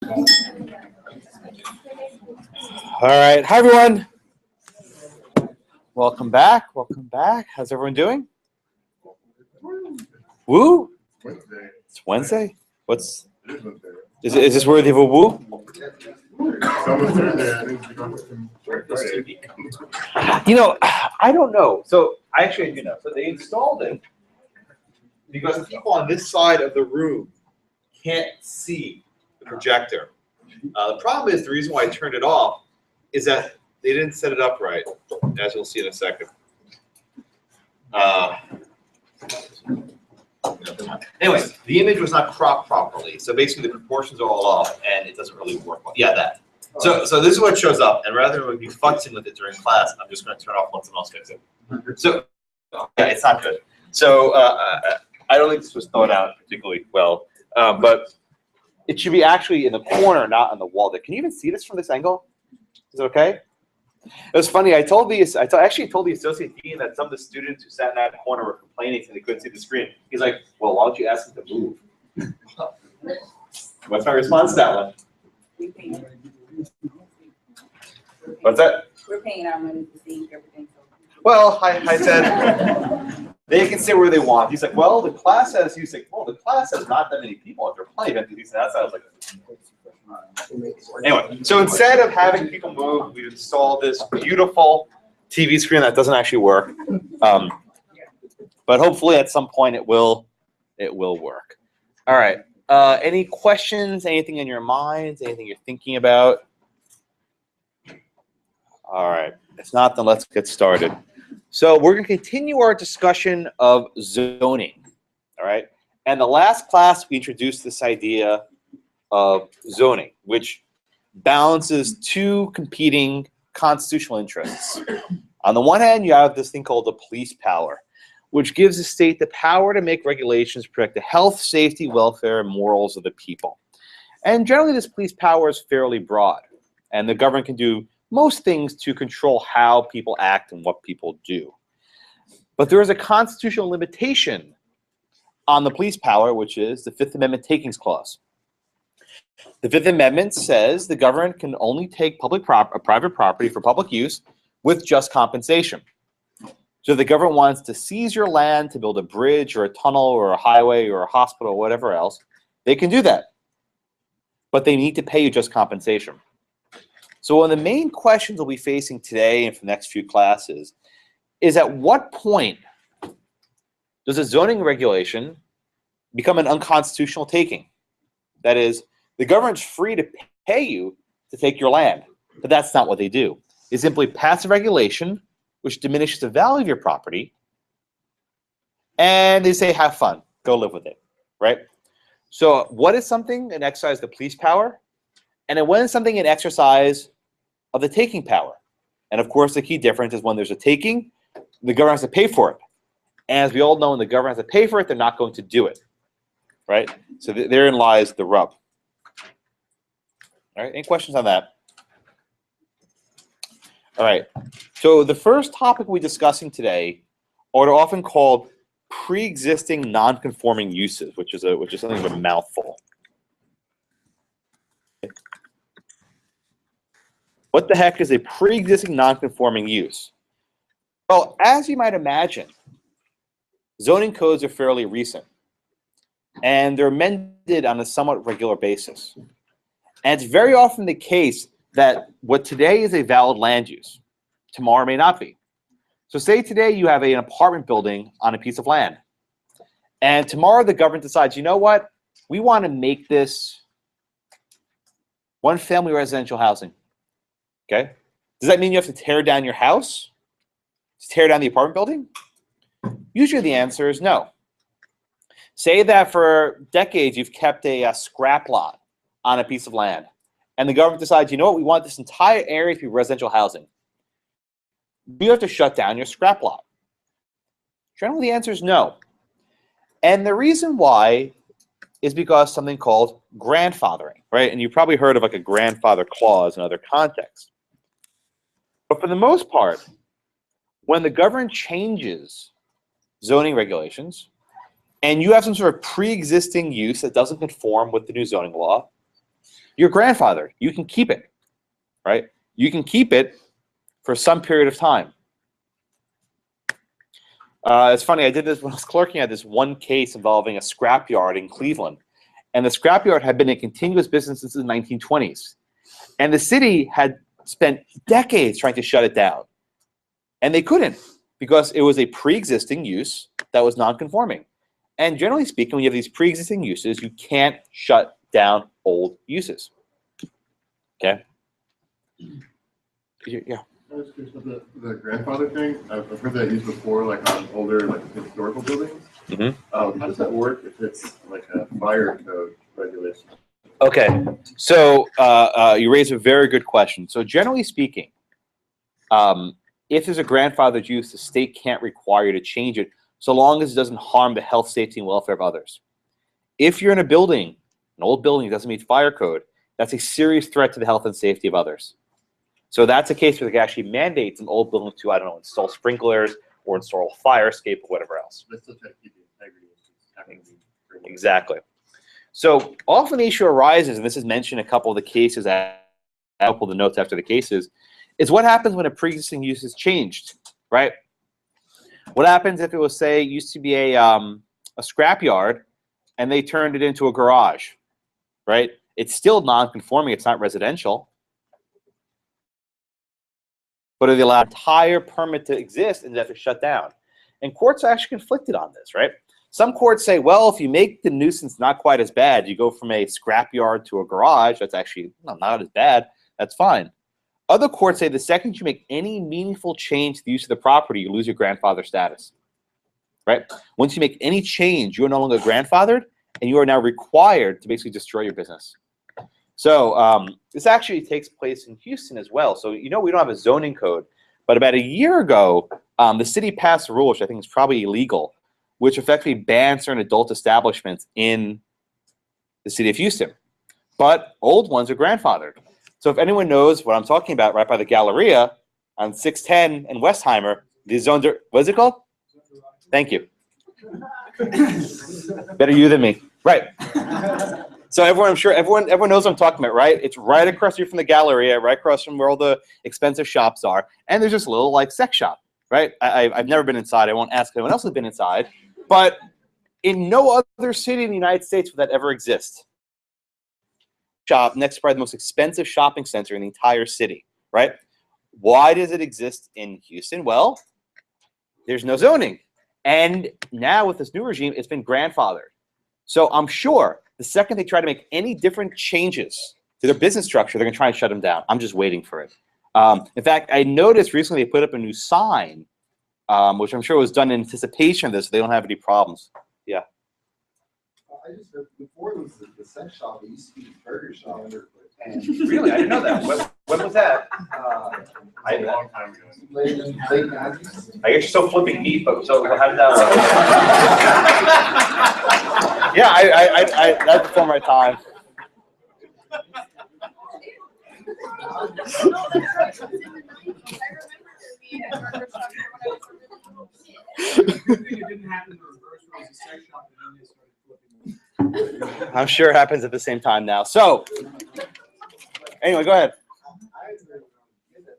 All right. Hi, everyone. Welcome back. Welcome back. How's everyone doing? Woo? It's Wednesday? Is this worthy of a woo? You know, I don't know. So I actually do know. So they installed it because the people on this side of the room can't see the projector. The problem is the reason why I turned it off is that they didn't set it up right, as you'll see in a second. Anyway, the image was not cropped properly, so basically the proportions are all off, and it doesn't really work well. Yeah, that. So this is what shows up, and rather than be futzing with it during class, I'm just going to turn it off once and I'll fix it. So yeah, it's not good. So I don't think this was thought out particularly well, but it should be actually in the corner, not on the wall. Can you even see this from this angle? Is it okay? It was funny. I actually told the associate dean that some of the students who sat in that corner were complaining and they couldn't see the screen. He's like, "Well, why don't you ask them to move?" What's my response to that one? What's that? We're paying our money to see everything. Well, I said they can sit where they want. He's like, "Well, the class has." He's like, "Well, the class has not that many people. If they're plenty of empty seats." I was like. Anyway, so instead of having people move, we installed this beautiful TV screen that doesn't actually work, but hopefully at some point it will work. All right. Any questions? Anything in your minds? Anything you're thinking about? All right. If not, then let's get started. So we're going to continue our discussion of zoning. All right. And the last class we introduced this idea of zoning, which balances two competing constitutional interests. On the one hand, you have this thing called the police power, which gives the state the power to make regulations to protect the health, safety, welfare, and morals of the people. And generally, this police power is fairly broad, and the government can do most things to control how people act and what people do. But there is a constitutional limitation on the police power, which is the Fifth Amendment Takings Clause. The Fifth Amendment says the government can only take private property for public use with just compensation. So if the government wants to seize your land to build a bridge or a tunnel or a highway or a hospital or whatever else, they can do that. But they need to pay you just compensation. So one of the main questions we'll be facing today and for the next few classes is at what point does a zoning regulation become an unconstitutional taking? That is, the government's free to pay you to take your land, but that's not what they do. They simply pass a regulation which diminishes the value of your property, and they say, have fun, go live with it, right? So what is something? An exercise of the police power, and then when is something an exercise of the taking power? And of course, the key difference is when there's a taking, the government has to pay for it. And as we all know, when the government has to pay for it, they're not going to do it, right? So therein lies the rub. All right, any questions on that? All right, so the first topic we're discussing today are what are often called pre-existing non-conforming uses, which is something of a mouthful. What the heck is a pre-existing non-conforming use? Well, as you might imagine, zoning codes are fairly recent, and they're amended on a somewhat regular basis. And it's very often the case that what today is a valid land use, tomorrow may not be. So say today you have an apartment building on a piece of land, and tomorrow the government decides, you know what, we want to make this one-family residential housing, okay? Does that mean you have to tear down your house? To tear down the apartment building? Usually the answer is no. Say that for decades you've kept a scrap lot on a piece of land, and the government decides, you know what, we want this entire area to be residential housing. You have to shut down your scrap lot. Generally, the answer is no. And the reason why is because something called grandfathering, right? And you've probably heard of like a grandfather clause in other contexts. But for the most part, when the government changes zoning regulations, and you have some sort of pre-existing use that doesn't conform with the new zoning law, Your grandfather, you can keep it, right? You can keep it for some period of time. It's funny, I did this when I was clerking at this one case involving a scrapyard in Cleveland. And the scrapyard had been in continuous business since the 1920s. And the city had spent decades trying to shut it down. And they couldn't, because it was a pre-existing use that was non-conforming. And generally speaking, when you have these pre-existing uses, you can't shut down old uses. Okay? Yeah. I was curious about the grandfather thing. I've heard that used before, like on older, like historical buildings. How does that work if it's like a fire code regulation? Okay, so you raise a very good question. So generally speaking, if there's a grandfathered use, the state can't require you to change it so long as it doesn't harm the health, safety, and welfare of others. If you're in a building, an old building that doesn't meet fire code, that's a serious threat to the health and safety of others. So that's a case where they can actually mandate some old buildings to, I don't know, install sprinklers or install a fire escape or whatever else. They still try to keep the integrity. Exactly. So often the issue arises, and this is mentioned in a couple of the cases, I'll pull the notes after the cases, is what happens when a pre-existing use is changed, right? What happens if it was, say, used to be a scrapyard, and they turned it into a garage, right? It's still non-conforming, it's not residential. But are they allowed entire permit to exist and they have to shut down? And courts are actually conflicted on this, right? Some courts say, well, if you make the nuisance not quite as bad, you go from a scrapyard to a garage, that's actually not as bad, that's fine. Other courts say the second you make any meaningful change to the use of the property, you lose your grandfather status, right? Once you make any change, you are no longer grandfathered, and you are now required to basically destroy your business. So this actually takes place in Houston as well. So, you know, we don't have a zoning code, but about a year ago, the city passed a rule, which I think is probably illegal, which effectively bans certain adult establishments in the city of Houston. But old ones are grandfathered. So if anyone knows what I'm talking about, right by the Galleria on 610 and Westheimer, the zones are, what is it called? Thank you. Better you than me. Right. So everyone, I'm sure everyone knows what I'm talking about, right? It's right across the street from the Galleria, right across from where all the expensive shops are. And there's this little like sex shop, right? I've never been inside. I won't ask anyone else who's been inside. But in no other city in the United States would that ever exist. Shop next to probably the most expensive shopping center in the entire city, right? Why does it exist in Houston? Well, there's no zoning. And now with this new regime, it's been grandfathered. So I'm sure the second they try to make any different changes to their business structure, they're going to try and shut them down. I'm just waiting for it. In fact, I noticed recently they put up a new sign, which I'm sure was done in anticipation of this, so they don't have any problems. Yeah. I just heard before it was the sex shop, it used to be the burger shop. And Really? I didn't know that. When was that? A long time ago. late 90s. I guess you're still flipping meat, but so how did that work? Yeah, I that's before my time. I'm sure it happens at the same time now. So, anyway, go ahead. I remember when the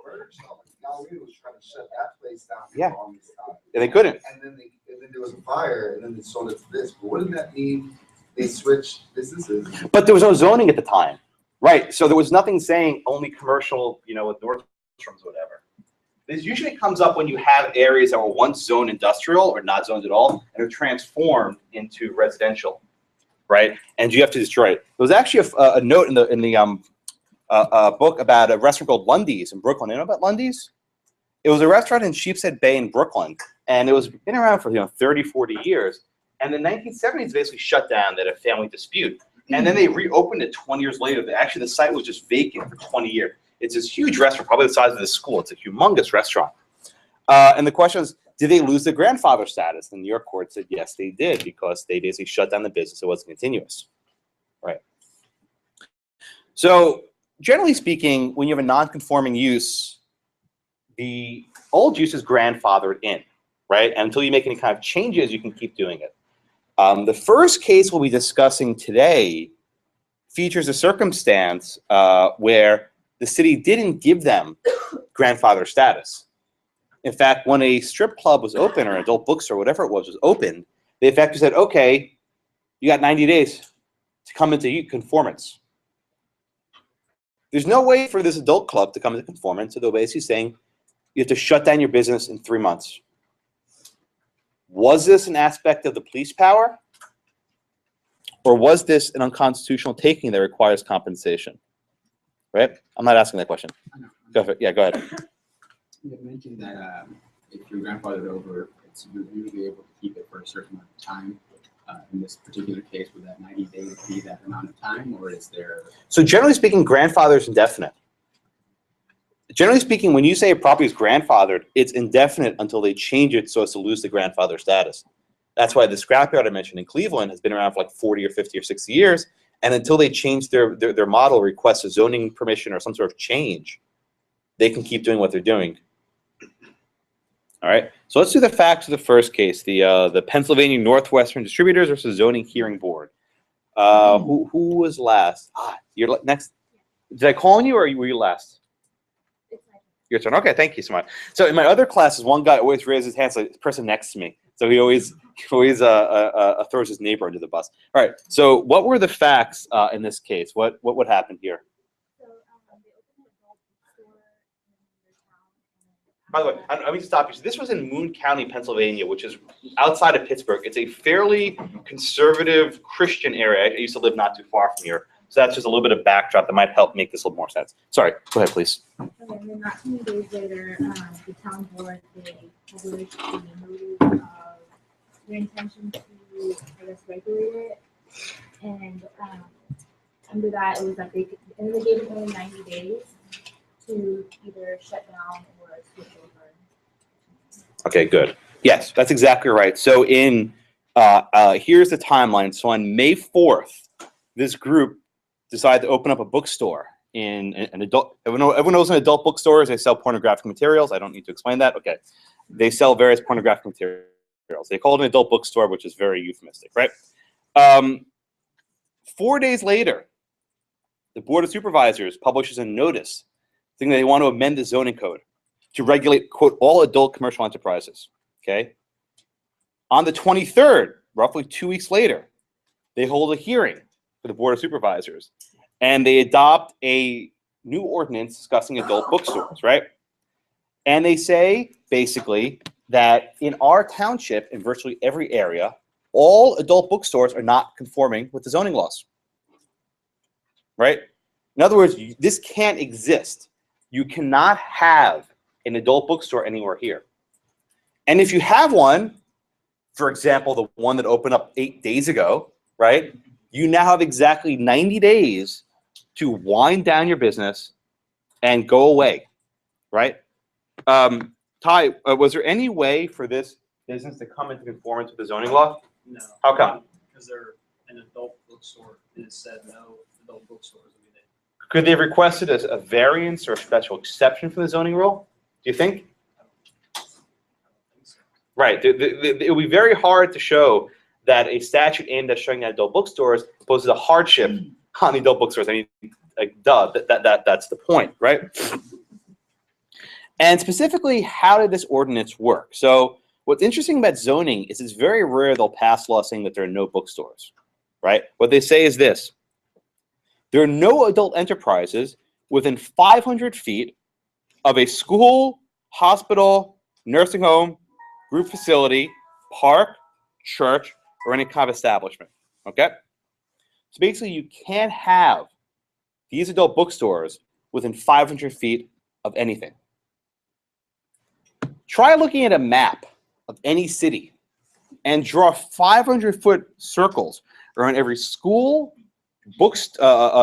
burger shop, Galleria was trying to shut that place down for Yeah. the longest time. Yeah, they couldn't. And then there was a fire, and then they sold it to this. But what did that mean? They switched businesses. But there was no zoning at the time. Right. So there was nothing saying only commercial, you know, with Nordstrom's or whatever. This usually comes up when you have areas that were once zoned industrial or not zoned at all and are transformed into residential, right? And you have to destroy it. There was actually a note in the book about a restaurant called Lundy's in Brooklyn. You know about Lundy's? It was a restaurant in Sheepshead Bay in Brooklyn, and it was been around for 30, 40 years. And in the 1970s, basically shut down. They had a family dispute. And then they reopened it 20 years later. Actually, the site was just vacant for 20 years. It's this huge restaurant, probably the size of this school. It's a humongous restaurant. And the question is, did they lose their grandfather status? And the New York court said, yes, they did, because they basically shut down the business. It wasn't continuous. Right. So generally speaking, when you have a non-conforming use, the old use is grandfathered in, right? And until you make any kind of changes, you can keep doing it. The first case we'll be discussing today features a circumstance where the city didn't give them grandfather status. In fact, when a strip club was open or an adult bookstore, whatever it was open, they effectively said, okay, you got 90 days to come into conformance. There's no way for this adult club to come into conformance, so they're basically saying you have to shut down your business in 3 months. Was this an aspect of the police power? Or was this an unconstitutional taking that requires compensation? Right? I'm not asking that question. Go ahead. Yeah, go ahead. You had mentioned that if your grandfather over, you're usually able to keep it for a certain amount of time. In this particular case, would that 90 days be that amount of time, or is there? So generally speaking, grandfather is indefinite. Generally speaking, when you say a property is grandfathered, it's indefinite until they change it so as to lose the grandfather status. That's why the scrapyard I mentioned in Cleveland has been around for like 40 or 50 or 60 years. And until they change their model, request a zoning permission or some sort of change, they can keep doing what they're doing. All right, so let's do the facts of the first case, the Pennsylvania Northwestern Distributors versus Zoning Hearing Board. Who was last? You're next. Did I call on you, or were you last? Your turn. Okay, thank you so much. So in my other classes, one guy always raises his hand, so the person next to me. So he always throws his neighbor under the bus. All right. So what were the facts in this case? What would happen here? By the way, I need to stop you. So this was in Moon County, Pennsylvania, which is outside of Pittsburgh. It's a fairly conservative Christian area. I used to live not too far from here. So that's just a little bit of backdrop that might help make this a little more sense. Sorry, go ahead, please. Okay, and then not too many days later, the town board, they published the notice of their intention to, I guess, regulate it. And under that, it was that they gave them only 90 days to either shut down or switch over. Okay, good. Yes, that's exactly right. So in here's the timeline. So on May 4th, this group decided to open up a bookstore in an adult. Everyone knows in adult bookstores they sell pornographic materials. I don't need to explain that. Okay, they sell various pornographic materials. They call it an adult bookstore, which is very euphemistic, right? 4 days later, the Board of Supervisors publishes a notice saying that they want to amend the zoning code to regulate, quote, all adult commercial enterprises, okay? On the 23rd, roughly 2 weeks later, they hold a hearing for the Board of Supervisors, and they adopt a new ordinance discussing adult bookstores, right? And they say, basically, that in our township, in virtually every area, all adult bookstores are not conforming with the zoning laws, right? In other words, this can't exist. You cannot have an adult bookstore anywhere here. And if you have one, for example, the one that opened up 8 days ago, right? You now have exactly 90 days to wind down your business and go away, right? Ty, was there any way for this business to come into conformance with the zoning law? No. How come? Because they're an adult bookstore, and it said no adult bookstores. I mean, Could they have requested a variance or a special exception from the zoning rule? Do you think? I don't think so. Right. It would be very hard to show that a statute aimed at shutting down adult bookstores poses a hardship on the adult bookstores. I mean, like, duh, that's the point, right? And specifically, how did this ordinance work? So what's interesting about zoning is it's very rare they'll pass laws saying that there are no bookstores, right? What they say is this: there are no adult enterprises within 500 feet of a school, hospital, nursing home, group facility, park, church, or any kind of establishment, okay? So basically, you can't have these adult bookstores within 500 feet of anything. Try looking at a map of any city and draw 500-foot circles around every school,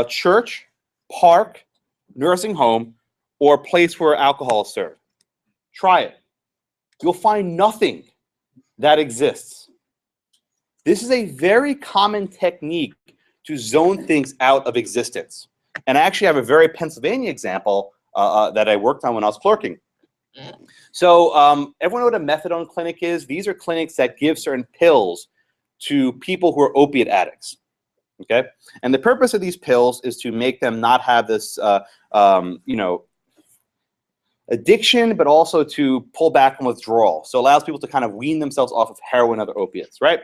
church, park, nursing home, or place where alcohol is served. Try it. You'll find nothing that exists. This is a very common technique to zone things out of existence. And I actually have a very Pennsylvania example that I worked on when I was clerking. So everyone know what a methadone clinic is? These are clinics that give certain pills to people who are opiate addicts. Okay, and the purpose of these pills is to make them not have this, you know, addiction, but also to pull back on withdrawal. So it allows people to kind of wean themselves off of heroin and other opiates, right?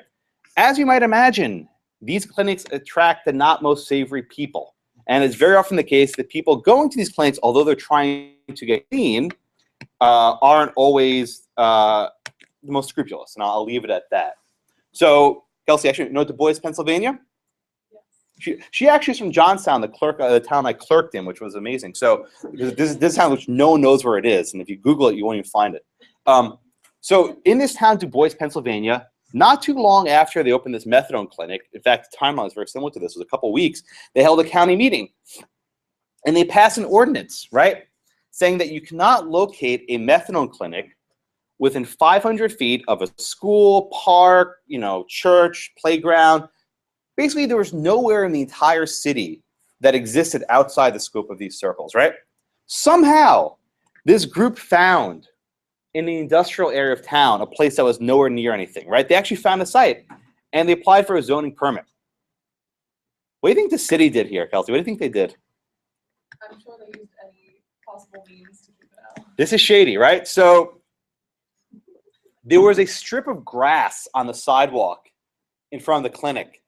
As you might imagine, these clinics attract the not most savory people. And it's very often the case that people going to these clinics, although they're trying to get clean, aren't always the most scrupulous. And I'll leave it at that. So, Kelsey, actually, you know Du Bois, Pennsylvania? She actually is from Johnstown, the town I clerked in, which was amazing. So this is town which no one knows where it is, and if you Google it, you won't even find it. So in this town, Du Bois, Pennsylvania, not too long after they opened this methadone clinic, in fact, the timeline is very similar to this. It was a couple of weeks. They held a county meeting, and they passed an ordinance, right, saying that you cannot locate a methadone clinic within 500 feet of a school, park, you know, church, playground. Basically, there was nowhere in the entire city that existed outside the scope of these circles, right? Somehow, this group found in the industrial area of town a place that was nowhere near anything, right? They actually found a site, and they applied for a zoning permit. What do you think the city did here, Kelsey? What do you think they did? I'm sure they used any possible means to keep it out. This is shady, right? So there was a strip of grass on the sidewalk in front of the clinic.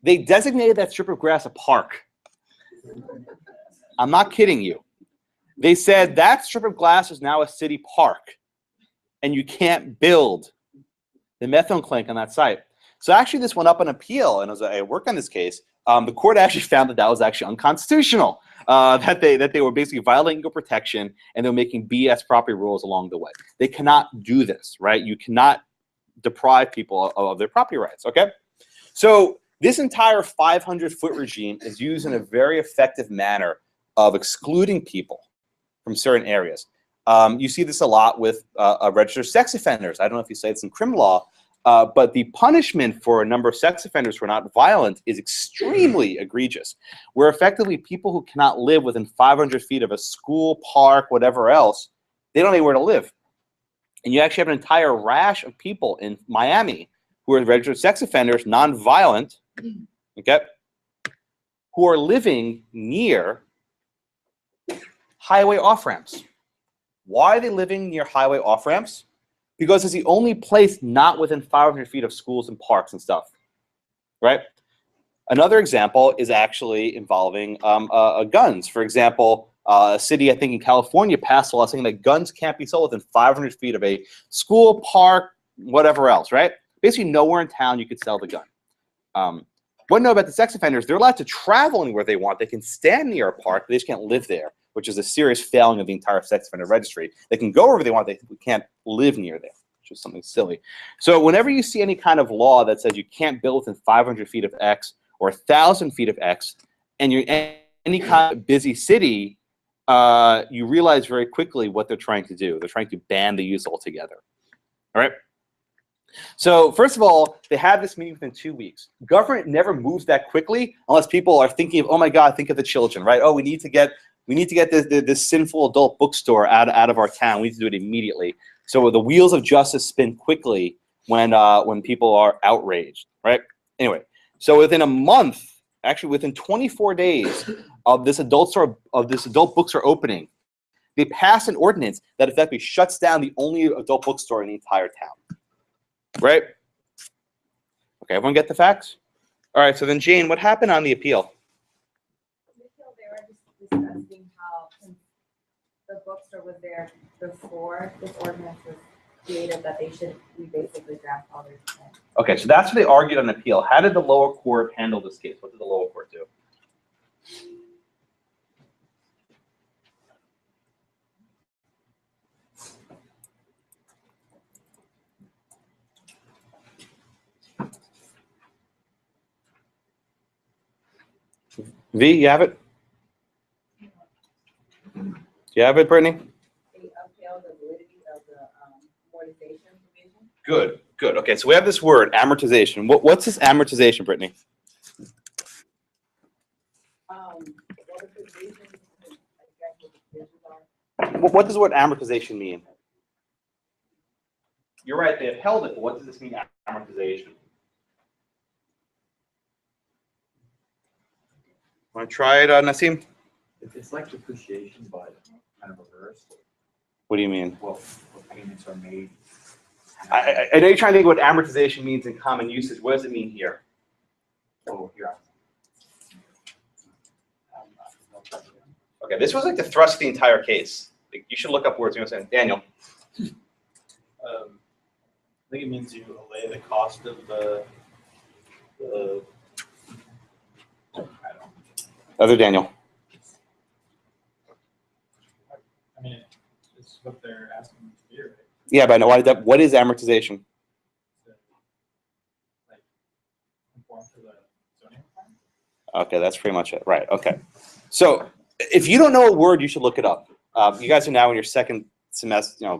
They designated that strip of grass a park. I'm not kidding you. They said that strip of grass is now a city park, and you can't build the methadone clinic on that site. So actually, this went up on appeal, and as I worked on this case, the court actually found that that was actually unconstitutional. That they were basically violating equal protection, and they were making BS property rules along the way. They cannot do this, right? You cannot deprive people of their property rights. Okay, so this entire 500-foot regime is used in a very effective manner of excluding people from certain areas. You see this a lot with registered sex offenders. I don't know if you say it's in criminal law, but the punishment for a number of sex offenders who are not violent is extremely egregious, where effectively people who cannot live within 500 feet of a school, park, whatever else, they don't know where to live. And you actually have an entire rash of people in Miami who are registered sex offenders, non-violent, okay, who are living near highway off-ramps. Why are they living near highway off-ramps? Because it's the only place not within 500 feet of schools and parks and stuff, right? Another example is actually involving guns. For example, a city, I think in California, passed a law saying that guns can't be sold within 500 feet of a school, park, whatever else, right? Basically, nowhere in town you could sell the gun. What to know about the sex offenders? They're allowed to travel anywhere they want. They can stand near a park, but they just can't live there, which is a serious failing of the entire sex offender registry. They can go wherever they want. They can't live near there, which is something silly. So whenever you see any kind of law that says you can't build within 500 feet of X or 1,000 feet of X, and you're in any kind of busy city, you realize very quickly what they're trying to do. They're trying to ban the use altogether. All right? So first of all, they had this meeting within 2 weeks. Government never moves that quickly unless people are thinking of, oh my God, think of the children, right? Oh, we need to get this sinful adult bookstore out of our town. We need to do it immediately. So the wheels of justice spin quickly when people are outraged, right? Anyway, so within a month, actually within 24 days of this adult bookstore opening, they passed an ordinance that effectively shuts down the only adult bookstore in the entire town. Right? Okay, everyone get the facts? All right, so then Jane, what happened on the appeal? They were just discussing how since the bookstore was there before this ordinance was created, that they should be basically grandfathered in. Okay, so that's what they argued on appeal. How did the lower court handle this case? What did the lower court do? V, you have it? Do you have it, Brittany? They upheld the validity of the amortization provision. Good, good. Okay, so we have this word, amortization. What's this amortization, Brittany? What the provisions, I guess what the provisions are. What does the word amortization mean? You're right, they upheld it, but what does this mean, amortization? Want to try it, Nassim? It's like depreciation, but kind of reversed. What do you mean? Well, what payments are made. I know you're trying to think what amortization means in common usage. What does it mean here? Oh, here. Okay, this was like the thrust of the entire case. Like, you should look up words. You know what I'm saying? Daniel. I think it means you allay the cost of the I don't know. Other Daniel. I mean, it's what they're asking you to do, right? Yeah, but I know what is amortization? To, like, conform to the zoning plan. Okay, that's pretty much it. Right. Okay. So if you don't know a word, you should look it up. You guys are now in your second semester,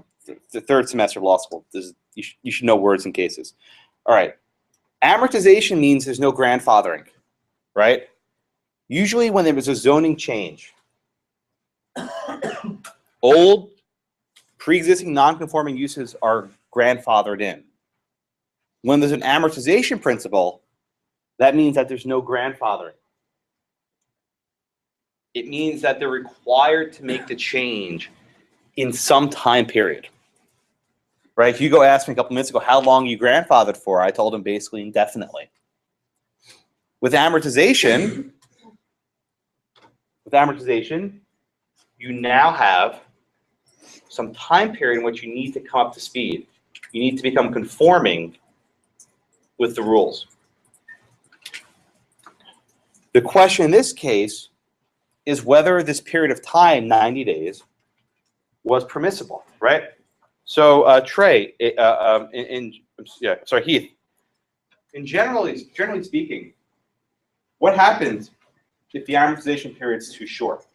the third semester of law school. You should know words and cases. All right. Amortization means there's no grandfathering, right? Usually when there was a zoning change, old pre-existing non-conforming uses are grandfathered in. When there's an amortization principle, that means that there's no grandfathering. It means that they're required to make the change in some time period. Right? Hugo asked me a couple minutes ago, how long you grandfathered for? I told him basically indefinitely. With amortization, you now have some time period in which you need to come up to speed. You need to become conforming with the rules. The question in this case is whether this period of time, 90 days, was permissible, right? So Trey, Heath, generally speaking, what happens if the amortization period is too short?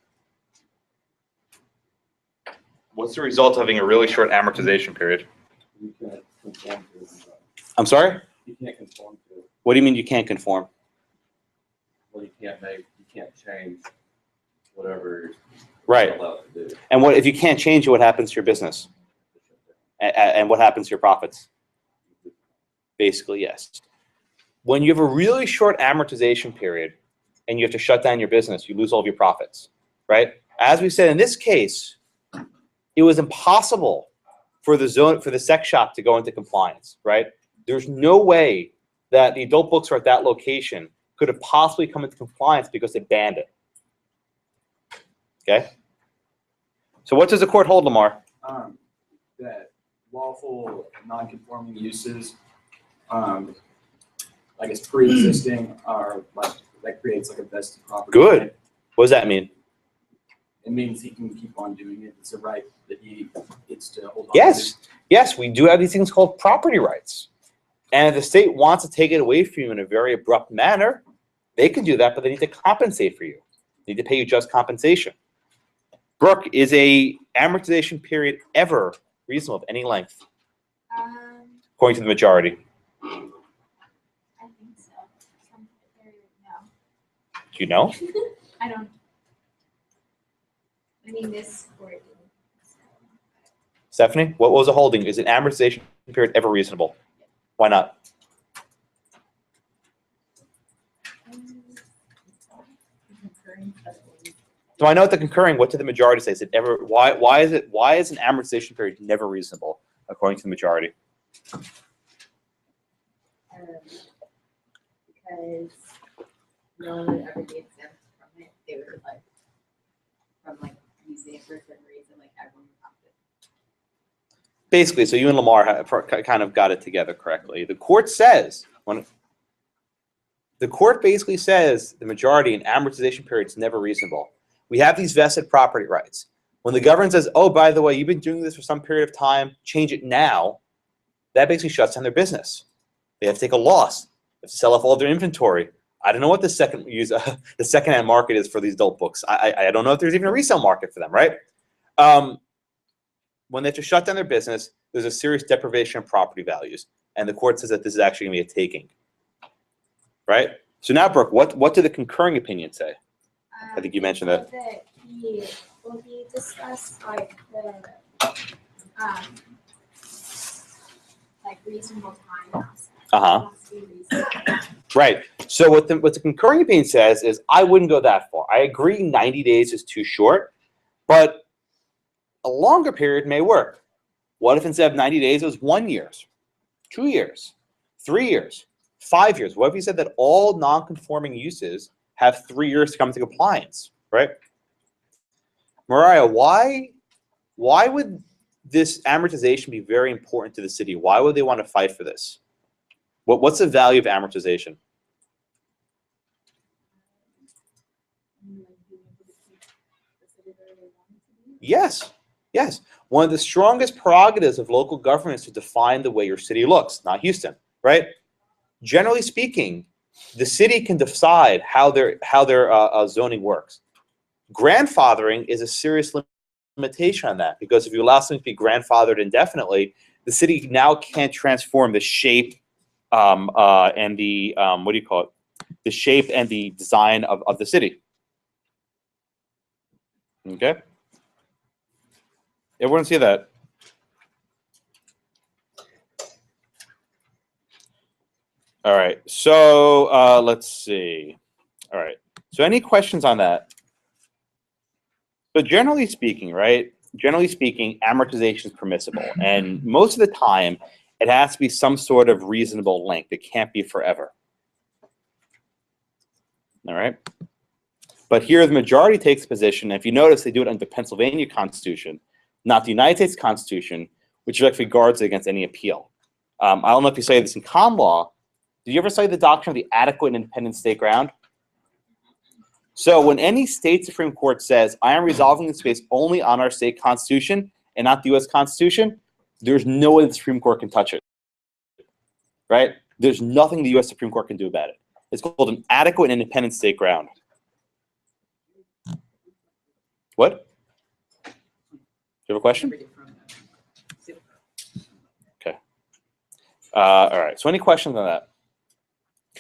What's the result of having a really short amortization period? You can't conform to it. I'm sorry? You can't conform to it. What do you mean you can't conform? Well, you can't change whatever Right. you're allowed to do. And what if you can't change it, what happens to your business? And what happens to your profits? Basically, yes. When you have a really short amortization period and you have to shut down your business, you lose all of your profits, right? As we said in this case, it was impossible for the sex shop to go into compliance, right? There's no way that the adult bookstore at that location could have possibly come into compliance because they banned it. Okay? So what does the court hold, Lamar? That lawful non-conforming uses, I guess pre-existing, are like that creates like a vested property. Good. Right? What does that mean? It means he can keep on doing it. It's a right that he gets to hold on Yes. to. Yes, we do have these things called property rights. And if the state wants to take it away from you in a very abrupt manner, they can do that, but they need to compensate for you. They need to pay you just compensation. Brooke, is a amortization period ever reasonable of any length, according to the majority? I think so. Some period, no. Do you know? I don't. I mean, this court. Stephanie, what was the holding? Is an amortization period ever reasonable? Why not? So I know what the concurring, what did the majority say? Is it ever, why is an amortization period never reasonable, according to the majority? Because no one would ever be exempt from it. They would using it for a certain reason, like everyone would have to. Basically, so you and Lamar kind of got it together correctly. The court says, the court basically says the majority in amortization period is never reasonable. We have these vested property rights. When the government says, oh, by the way, you've been doing this for some period of time, change it now, that basically shuts down their business. They have to take a loss. They have to sell off all of their inventory. I don't know what the secondhand market is for these adult books. I don't know if there's even a resale market for them, right? When they have to shut down their business, there's a serious deprivation of property values. And the court says that this is actually going to be a taking. Right? So now, Brooke, what did the concurring opinion say? I think you mentioned that. He discussed like the reasonable time. Right. So what the concurring opinion says is, I wouldn't go that far. I agree 90 days is too short, but a longer period may work. What if instead of 90 days, it was 1 year, 2 years, 3 years, 5 years? What if you said that all non-conforming uses have 3 years to come into compliance, right? Mariah, why would this amortization be very important to the city? Why would they want to fight for this? What's the value of amortization? Yes, yes. One of the strongest prerogatives of local government is to define the way your city looks, not Houston, right? Generally speaking, the city can decide how their zoning works. Grandfathering is a serious limitation on that, because if you allow something to be grandfathered indefinitely, the city now can't transform the shape and the what do you call it? The shape and the design of the city. Okay. Everyone see that? All right. So let's see. All right. So any questions on that? So generally speaking, right? Generally speaking, amortization is permissible, and most of the time, it has to be some sort of reasonable length. It can't be forever. All right. But here, the majority takes a position. If you notice, they do it under the Pennsylvania Constitution, not the United States Constitution, which actually guards against any appeal. I don't know if you say this in common law. Did you ever study the doctrine of the adequate and independent state ground? So when any state Supreme Court says, I am resolving this case only on our state constitution and not the U.S. Constitution, there's no way the Supreme Court can touch it, right? There's nothing the U.S. Supreme Court can do about it. It's called an adequate and independent state ground. What? Do you have a question? Okay. All right. So any questions on that?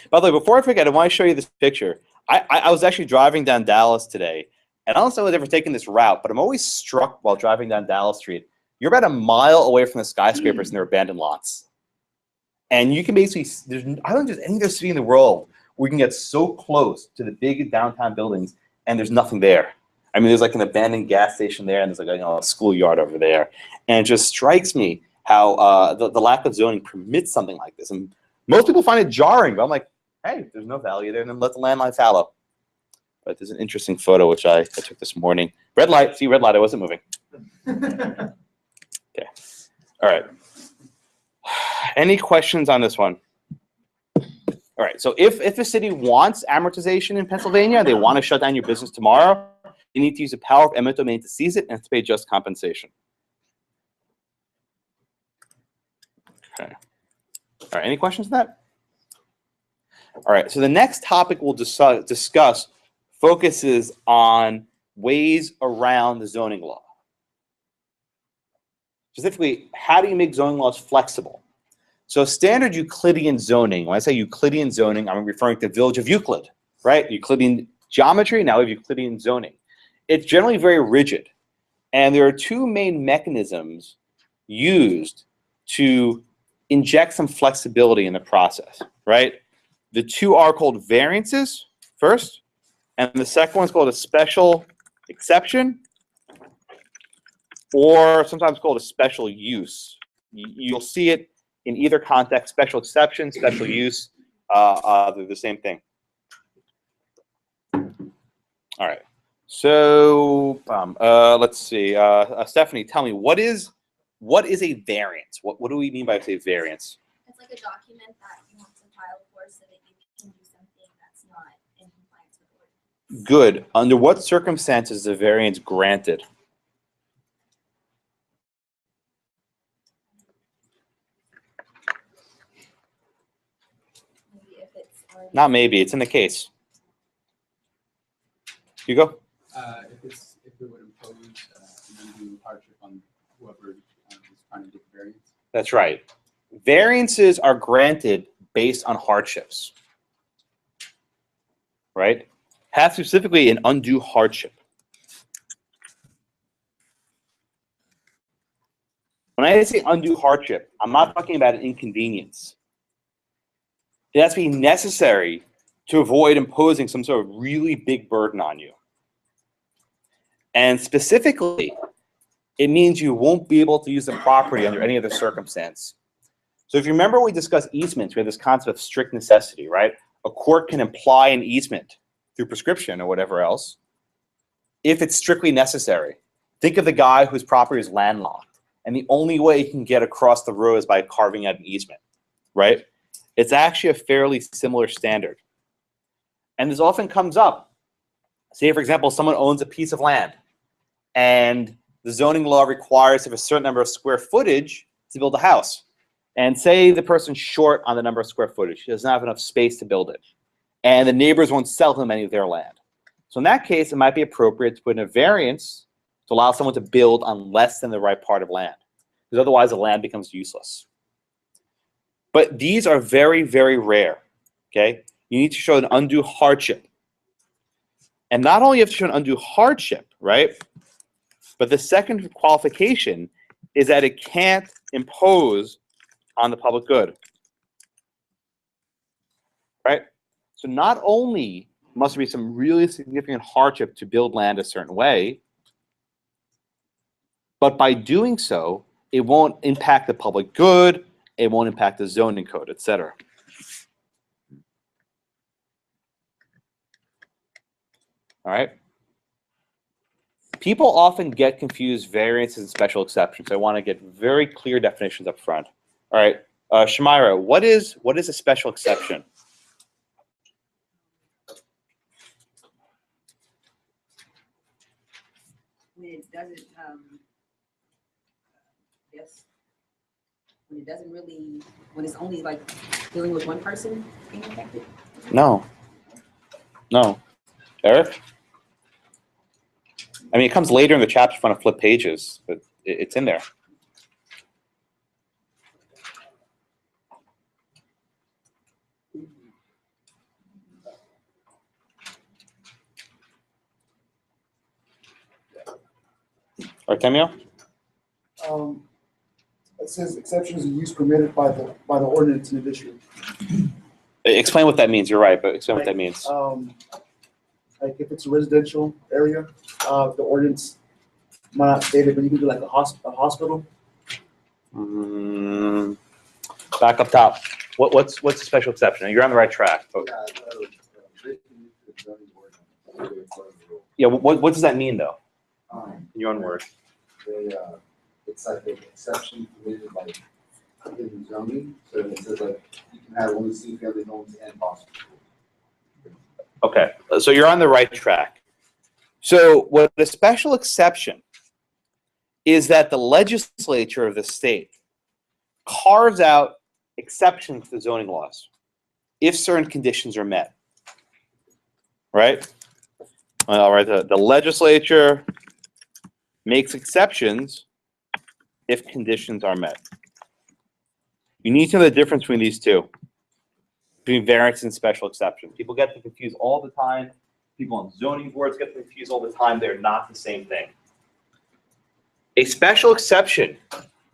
By the way, before I forget, I want to show you this picture. I was actually driving down Dallas today, and I don't know if I've ever taken this route, but I'm always struck while driving down Dallas Street. You're about a mile away from the skyscrapers and their abandoned lots. And you can basically, I don't think there's any other city in the world where you can get so close to the big downtown buildings and there's nothing there. I mean, there's like an abandoned gas station there, and there's like a schoolyard over there. And it just strikes me how the lack of zoning permits something like this. And most people find it jarring, but I'm like, hey, there's no value there, and then let the landline fallow. But there's an interesting photo which I took this morning. Red light, see, red light, I wasn't moving. Okay, all right. Any questions on this one? All right, so if a city wants amortization in Pennsylvania, they want to shut down your business tomorrow, you need to use the power of eminent domain to seize it and to pay just compensation. Okay. All right, any questions on that? All right, so the next topic we'll discuss focuses on ways around the zoning law. Specifically, how do you make zoning laws flexible? So standard Euclidean zoning, when I say Euclidean zoning, I'm referring to the village of Euclid, right? Euclidean geometry, now we have Euclidean zoning. It's generally very rigid. And there are two main mechanisms used to inject some flexibility in the process, right? The two are called variances first, and the second one is called a special exception, or sometimes called a special use. You'll see it in either context: special exception, special use, they're the same thing. All right, so let's see. Stephanie, tell me, what is a variance? What do we mean by, say, variance? It's like a document that you want to file for so that you can do something that's not in compliance with the ordinance. Good. Under what circumstances is a variance granted? Maybe if it's already Not maybe. It's in the case. Hugo? If it would impose an undue hardship on whoever is trying to get the variance. That's right. Variances are granted based on hardships, right? Have specifically an undue hardship. When I say undue hardship, I'm not talking about an inconvenience. It has to be necessary to avoid imposing some sort of really big burden on you. And specifically, it means you won't be able to use the property under any other circumstance. So if you remember, we discussed easements. We had this concept of strict necessity, right? A court can imply an easement through prescription or whatever else if it's strictly necessary. Think of the guy whose property is landlocked, and the only way he can get across the road is by carving out an easement, right? It's actually a fairly similar standard. And this often comes up. Say, for example, someone owns a piece of land, and the zoning law requires to have a certain number of square footage to build a house. And say the person's short on the number of square footage. He doesn't have enough space to build it. And the neighbors won't sell him any of their land. So in that case, it might be appropriate to put in a variance to allow someone to build on less than the right part of land, because otherwise the land becomes useless. But these are very, very rare, okay? You need to show an undue hardship. And not only have to show an undue hardship, right? But the second qualification is that it can't impose on the public good, right? So not only must there be some really significant hardship to build land a certain way, but by doing so, it won't impact the public good, it won't impact the zoning code, etc. All right? People often get confused variances and special exceptions. I want to get very clear definitions up front. All right, Shamira, what is a special exception? When it doesn't, when it doesn't really, when it's only like dealing with one person being affected? No. No. Eric? I mean, it comes later in the chapter if you want to flip pages, but it's in there. Artemio? It says exceptions are use permitted by the ordinance in the district. Explain what that means. You're right, but explain what that means. Like if it's a residential area, the ordinance might not state it, but you can do like a hospital. Back up top. What's the special exception? You're on the right track. But... yeah. What does that mean though? In your own words. It's like an exception permitted by in zoning, so it says like you can have only single-family homes and hospitals. Okay, so you're on the right track. So what a special exception is that the legislature of the state carves out exceptions to zoning laws if certain conditions are met. Right? All right, the legislature makes exceptions if conditions are met. You need to know the difference between these two, between variance and special exception. People get them confused all the time. People on zoning boards get them confused all the time. They're not the same thing. A special exception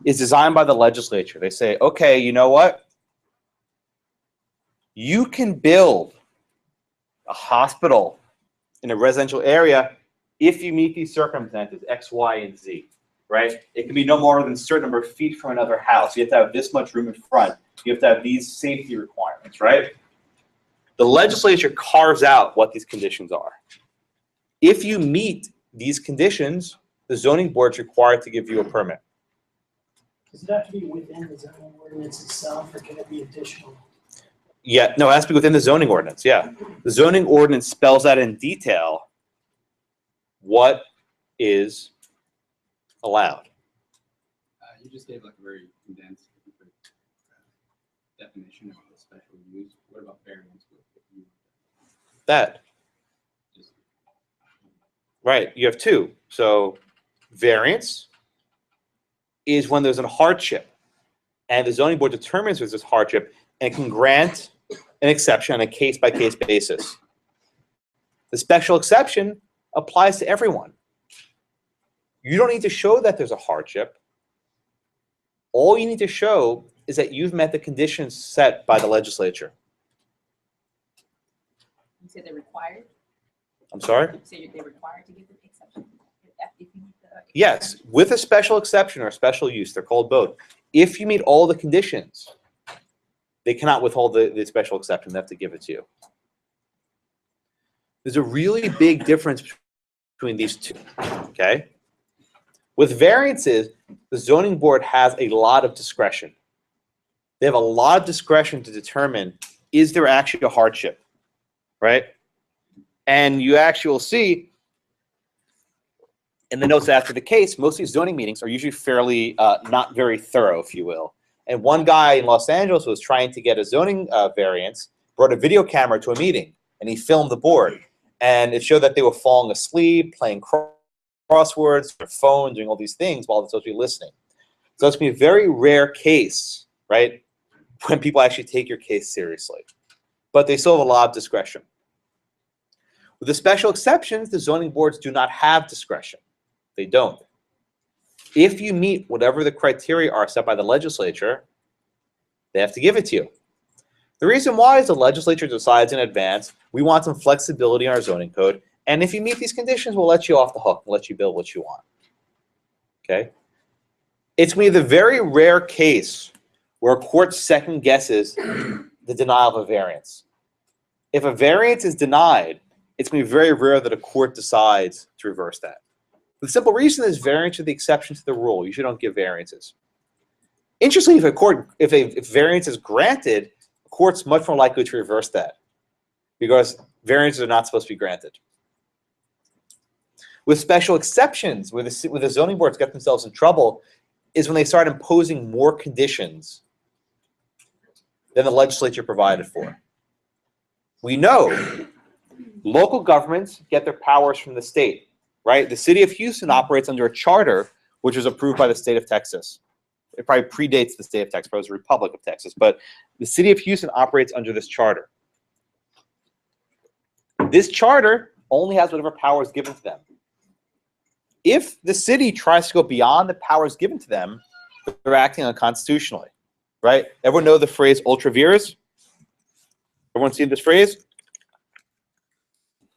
is designed by the legislature. They say, okay, you know what? You can build a hospital in a residential area if you meet these circumstances, X, Y, and Z, right? It can be no more than a certain number of feet from another house. You have to have this much room in front. You have to have these safety requirements, right? The legislature carves out what these conditions are. If you meet these conditions, the zoning board is required to give you a permit. Does it have to be within the zoning ordinance itself, or can it be additional? Yeah, no, it has to be within the zoning ordinance, yeah. The zoning ordinance spells out in detail what is allowed. You just gave like a very condensed definition of the special use. What about variance? That. Right, you have two. So variance is when there's a hardship and the zoning board determines there's this hardship and can grant an exception on a case-by-case basis. The special exception applies to everyone. You don't need to show that there's a hardship. All you need to show is that you've met the conditions set by the legislature. say they're required? I'm sorry? You say they're required to give the exception? If you meet the Yes, with a special exception or special use, they're called both. If you meet all the conditions, they cannot withhold the special exception. They have to give it to you. There's a really big difference between these two, okay? With variances, the zoning board has a lot of discretion. They have a lot of discretion to determine, is there actually a hardship, right? And you actually will see in the notes after the case, most of these zoning meetings are usually fairly not very thorough, if you will. And one guy in Los Angeles was trying to get a zoning variance, brought a video camera to a meeting, and he filmed the board. And it showed that they were falling asleep, playing crosswords, their phone, doing all these things while they're supposed to be listening. So it's going to be a very rare case, right, when people actually take your case seriously. But they still have a lot of discretion. With the special exceptions, the zoning boards do not have discretion. They don't. If you meet whatever the criteria are set by the legislature, they have to give it to you. The reason why is the legislature decides in advance, we want some flexibility in our zoning code, and if you meet these conditions, we'll let you off the hook and let you build what you want. Okay? It's going to be the very rare case where a court second guesses the denial of a variance. If a variance is denied, it's going to be very rare that a court decides to reverse that. The simple reason is variance are the exception to the rule. You usually don't give variances. Interestingly, if a variance is granted, a court's much more likely to reverse that because variances are not supposed to be granted. With special exceptions, where the zoning boards get themselves in trouble, is when they start imposing more conditions than the legislature provided for. We know local governments get their powers from the state, right? The city of Houston operates under a charter which was approved by the state of Texas. It probably predates the state of Texas, but it was the Republic of Texas. But the city of Houston operates under this charter. This charter only has whatever power is given to them. If the city tries to go beyond the powers given to them, they're acting unconstitutionally, right? Everyone know the phrase ultra vires? Everyone seen this phrase?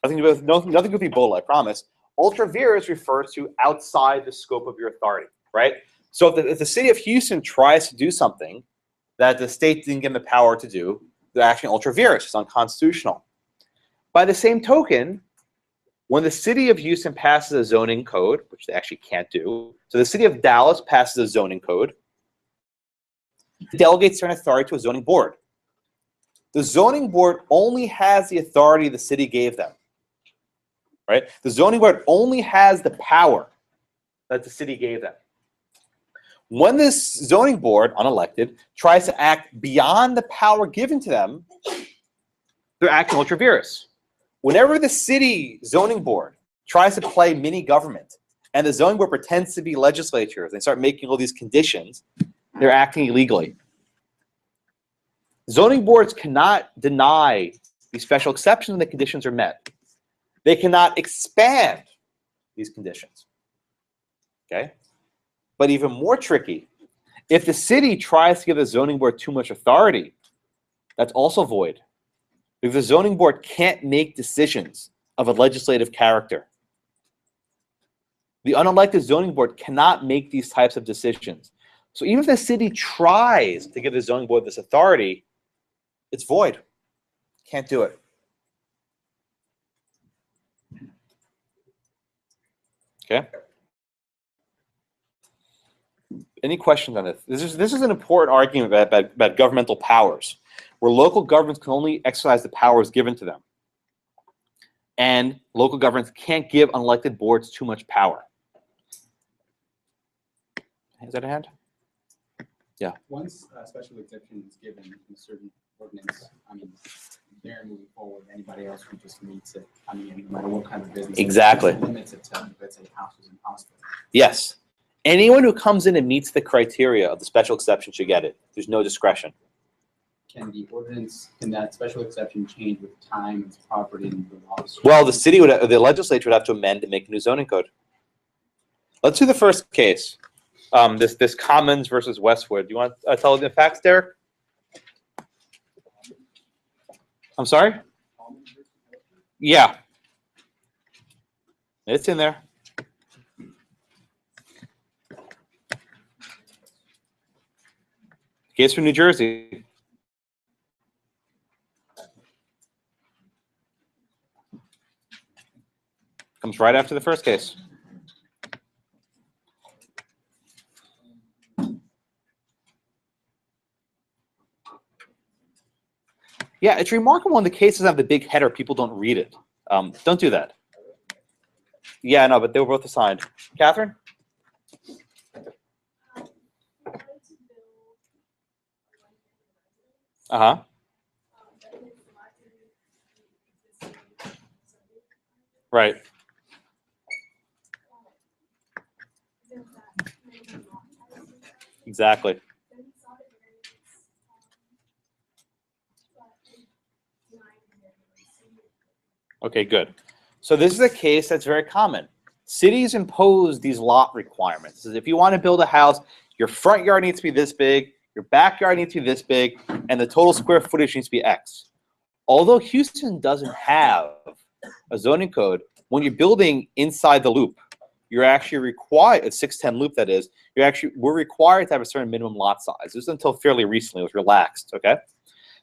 Nothing with Ebola, I promise. Ultra vires refers to outside the scope of your authority, right? So if the city of Houston tries to do something that the state didn't give them the power to do, they're acting ultra vires. It's unconstitutional. By the same token, when the city of Houston passes a zoning code, which they actually can't do, so the city of Dallas passes a zoning code, it delegates certain authority to a zoning board. The zoning board only has the authority the city gave them, right? The zoning board only has the power that the city gave them. When this zoning board, unelected, tries to act beyond the power given to them, they're acting ultra vires. Whenever the city zoning board tries to play mini government and the zoning board pretends to be legislatures and start making all these conditions, they're acting illegally. Zoning boards cannot deny these special exceptions when the conditions are met. They cannot expand these conditions. Okay? But even more tricky, if the city tries to give the zoning board too much authority, that's also void. Because the zoning board can't make decisions of a legislative character. The unelected zoning board cannot make these types of decisions. So even if the city tries to give the zoning board this authority, it's void. Can't do it. Okay? Any questions on this? This is an important argument about governmental powers, where local governments can only exercise the powers given to them. And local governments can't give unelected boards too much power. Is that a hand? Yeah. Once a special exception is given in a certain ordinance, I mean, they're moving forward. Anybody else who just meets it, I mean, no matter what kind of business. Exactly. It limits it to, let's say, houses and hospitals. Yes. Anyone who comes in and meets the criteria of the special exception should get it. There's no discretion. Can the ordinance, can that special exception change with time, its property, and the laws? Well, the legislature would have to amend to make a new zoning code. Let's do the first case. This Commons versus Westwood. Do you want to tell the facts, Derek? I'm sorry? Yeah. It's in there. Case from New Jersey. Comes right after the first case. Yeah, it's remarkable when the cases have the big header, people don't read it. Don't do that. Yeah, no, but they were both assigned. Catherine? Uh-huh. Right. Exactly. Okay, good. So this is a case that's very common. Cities impose these lot requirements. This is if you want to build a house, your front yard needs to be this big, your backyard needs to be this big, and the total square footage needs to be X. Although Houston doesn't have a zoning code, when you're building inside the loop, you're actually required, a 610 loop that is, we're required to have a certain minimum lot size. This is until fairly recently, it was relaxed, okay?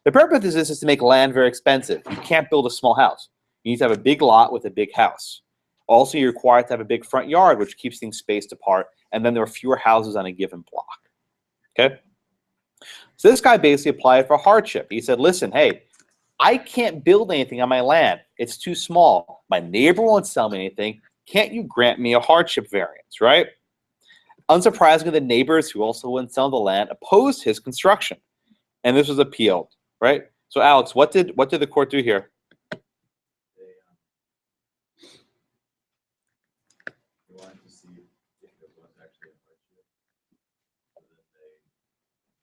The purpose of this is to make land very expensive. You can't build a small house. You need to have a big lot with a big house. Also, you're required to have a big front yard, which keeps things spaced apart, and then there are fewer houses on a given block, okay? So this guy basically applied for hardship. He said, listen, hey, I can't build anything on my land. It's too small. My neighbor won't sell me anything. Can't you grant me a hardship variance, right? Unsurprisingly, the neighbors who also wouldn't sell the land opposed his construction, and this was appealed, right? So, Alex, what did the court do here? They wanted to see if it was actually a hardship, so that they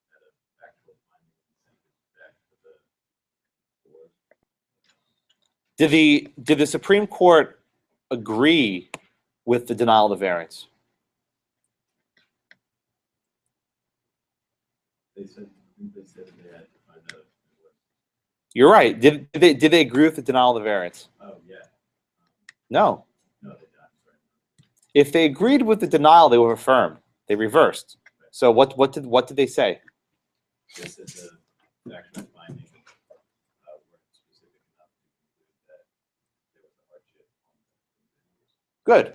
had an actual finding and sent it back to the board. Did the Supreme Court agree with the denial of the variance? They said they had to find out if it was. You're right. Did they agree with the denial of the variance? Oh yeah. No. No, they don't. Sorry. If they agreed with the denial, they were affirmed. They reversed. So what did they say? They said the actual finding weren't specific enough to conclude that there was a hardship. Good.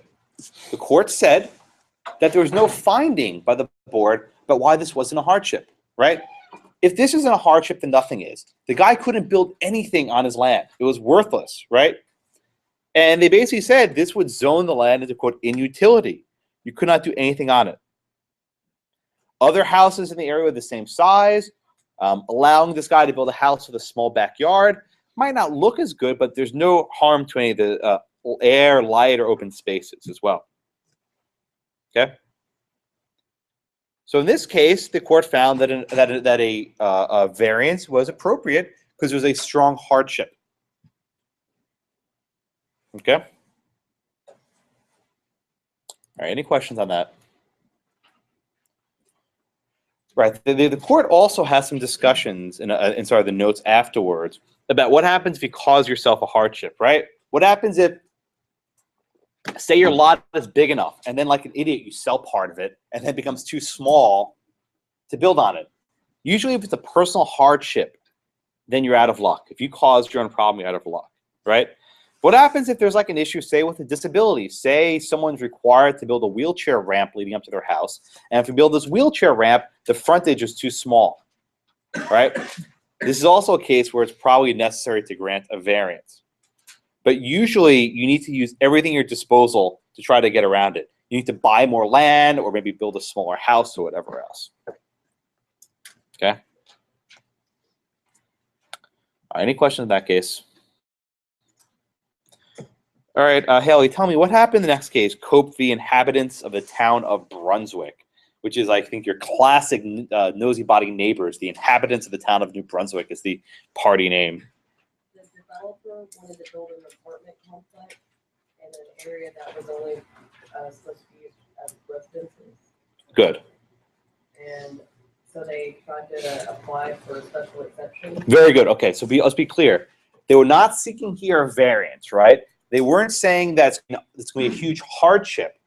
The court said that there was no finding by the board about why this wasn't a hardship, right? If this isn't a hardship, then nothing is. The guy couldn't build anything on his land. It was worthless, right? And they basically said this would zone the land into, quote, inutility. You could not do anything on it. Other houses in the area were the same size. Allowing this guy to build a house with a small backyard might not look as good, but there's no harm to any of the air, light, or open spaces as well. Okay? So in this case, the court found that a variance was appropriate because there was a strong hardship. Okay? All right, any questions on that? Right, the court also has some discussions in the notes afterwards about what happens if you cause yourself a hardship, right? What happens if, say your lot is big enough and then like an idiot you sell part of it and then it becomes too small to build on it. Usually if it's a personal hardship, then you're out of luck. If you caused your own problem, you're out of luck, right? What happens if there's like an issue, say with a disability? Say someone's required to build a wheelchair ramp leading up to their house, and if you build this wheelchair ramp, the frontage is too small, right? This is also a case where it's probably necessary to grant a variance. But usually you need to use everything at your disposal to try to get around it. You need to buy more land or maybe build a smaller house or whatever else. Okay? All right, any questions in that case? All right, Haley, tell me what happened in the next case, Cope v. Inhabitants of the Town of Brunswick, which is, I think, your classic nosy body neighbors. The Inhabitants of the Town of New Brunswick is the party name. The developer wanted to build an apartment complex in an area that was only supposed to be used as residences. Good. And so they tried to apply for a special exception. Very good. Okay, so let's be clear. They were not seeking here a variance, right? They weren't saying that it's going to be a huge hardship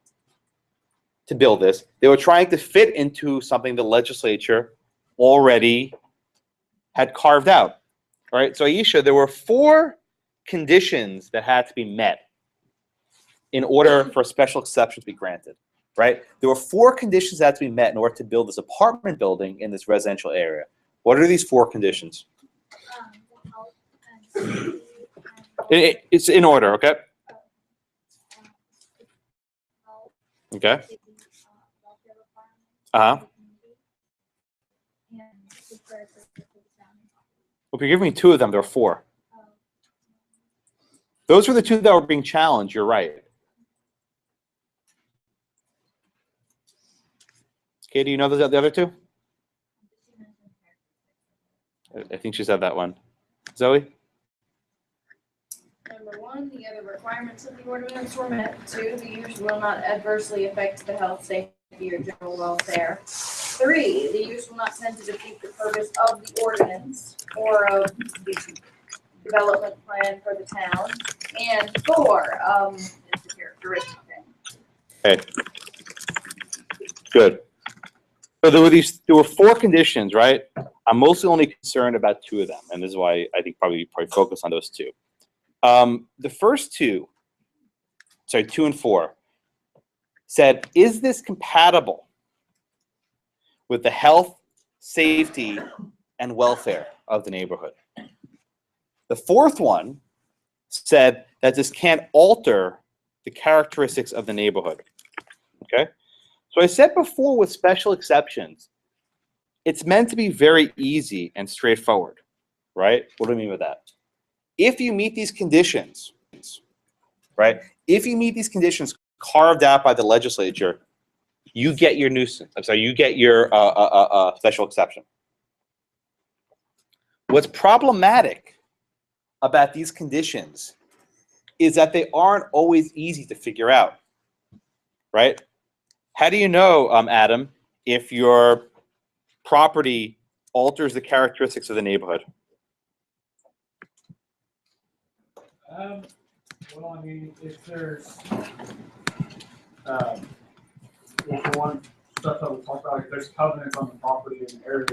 to build this. They were trying to fit into something the legislature already had carved out, right? So Aisha, there were 4 conditions that had to be met in order for a special exception to be granted, right? There were 4 conditions that had to be met in order to build this apartment building in this residential area. What are these 4 conditions? The health and safety It's in order, okay? health, Okay. safety, welfare requirements. Uh-huh. of the community, and the characteristics of the surrounding population. Well, if you're giving me 2 of them, there are 4. Those were the 2 that were being challenged, you're right. Okay, do you know the other 2? I think she said that one. Zoe? Number 1, the other requirements of the ordinance were met. 2, the use will not adversely affect the health, safety, or general welfare. 3, the use will not tend to defeat the purpose of the ordinance or of the development plan for the town. And 4, is the characteristic thing. Okay. Good. So there were 4 conditions, right? I'm mostly only concerned about 2 of them, and this is why I think probably focus on those 2. The first 2, sorry, 2 and 4, said, is this compatible with the health, safety, and welfare of the neighborhood? The 4th one said that this can't alter the characteristics of the neighborhood. Okay? So I said before with special exceptions, it's meant to be very easy and straightforward, right? What do I mean by that? If you meet these conditions, right? If you meet these conditions carved out by the legislature, you get your nuisance. I'm sorry, you get your special exception. What's problematic about these conditions is that they aren't always easy to figure out, right? How do you know, Adam, if your property alters the characteristics of the neighborhood? Well, I mean, if there's, if one stuff that we talked about, if there's covenants on the property in the area,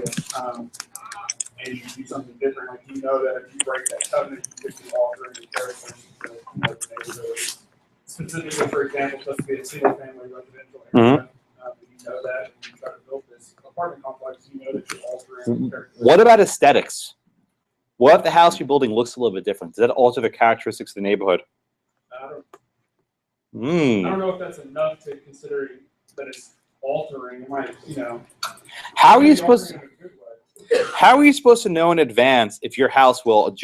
and you do something different, like you know that if you break that covenant, you could be altering the characteristics of the neighborhood. Specifically, for example, supposed to be a single-family residential area. You know that, and you try to build this apartment complex, you know that you're altering the characteristics. What about aesthetics? What if the house you're building looks a little bit different? Does that alter the characteristics of the neighborhood? I don't know if that's enough to consider that it's altering. It might, you know. How are you supposed to know in advance if your house will